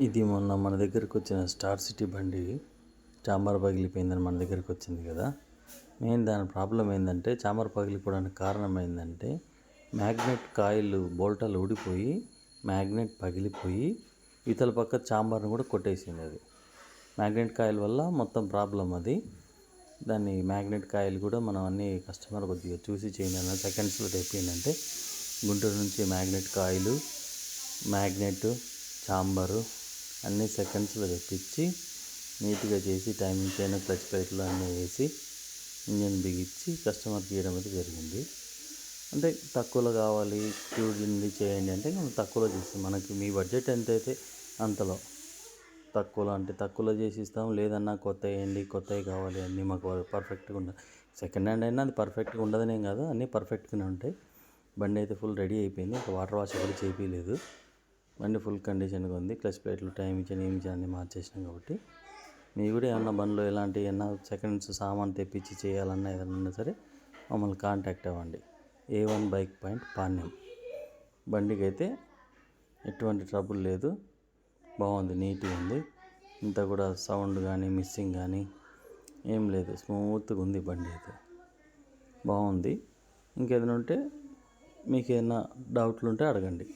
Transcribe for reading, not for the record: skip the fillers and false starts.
ఇది మొన్న మన దగ్గరకు వచ్చిన స్టార్ సిటీ బండి చాంబర్ పగిలిపోయిందని మన దగ్గరికి వచ్చింది కదా. మెయిన్ దాని ప్రాబ్లం ఏంటంటే, చాంబర్ పగిలిపోవడానికి కారణం ఏంటంటే, మ్యాగ్నెట్ కాయిల్ బోల్టాలు ఊడిపోయి మ్యాగ్నెట్ పగిలిపోయి ఇతల పక్క చాంబర్ని కూడా కొట్టేసింది. అది మ్యాగ్నెట్ కాయిల్ వల్ల మొత్తం ప్రాబ్లం అది. దాన్ని మ్యాగ్నెట్ కాయిల్ కూడా మనం అన్ని కస్టమర్ కొద్దిగా చూసి చేయండి అన్న సెకండ్స్లో తెప్పిందంటే, గుంటూరు నుంచి మ్యాగ్నెట్ కాయిల్, మ్యాగ్నెట్, చాంబరు అన్నీ సెకండ్స్లో తెప్పించి నీట్గా చేసి టైమింగ్ చైన్, క్లచ్ ప్లేట్లు అన్నీ వేసి ఇంజన్ బిగించి కస్టమర్కి ఇవ్వడం అయితే జరిగింది. అంటే తక్కువలో కావాలి, చూడండి చేయండి అంటే మనం తక్కువలో చేస్తాం. మనకి మీ బడ్జెట్ ఎంతైతే అంతలో తక్కువలో అంటే తక్కువలో చేసి ఇస్తాం. లేదన్నా కొత్త వేయండి, కొత్తవి కావాలి, అన్నీ మాకు పర్ఫెక్ట్గా ఉండాలి. సెకండ్ హ్యాండ్ అయినా అది పర్ఫెక్ట్గా ఉండదనేం కాదు, అన్నీ పర్ఫెక్ట్గానే ఉంటాయి. బండి అయితే ఫుల్ రెడీ అయిపోయింది. ఒక వాటర్ వాష్ కూడా చేయించలేదు. బండి ఫుల్ కండిషన్గా ఉంది. క్లచ్ ప్లేట్లు, టైం ఇచ్చిన ఏమి ఇచ్చిన అన్నీ మార్చేసినాం. కాబట్టి మీరు కూడా ఏమన్నా బండ్లో ఎలాంటి ఏమన్నా సెకండ్స్ సామాన్ తెప్పించి చేయాలన్నా ఏదన్నా సరే మమ్మల్ని కాంటాక్ట్ అవ్వండి. A1 bike point Panyam. బండికి అయితే ఎటువంటి ట్రబుల్ లేదు, బాగుంది, నీట్గా ఉంది. ఇంత కూడా సౌండ్ కానీ మిస్సింగ్ కానీ ఏం లేదు, స్మూత్గా ఉంది బండి అయితే, బాగుంది. ఇంకేదైనా ఉంటే మీకు ఏదైనా డౌట్లు ఉంటే అడగండి.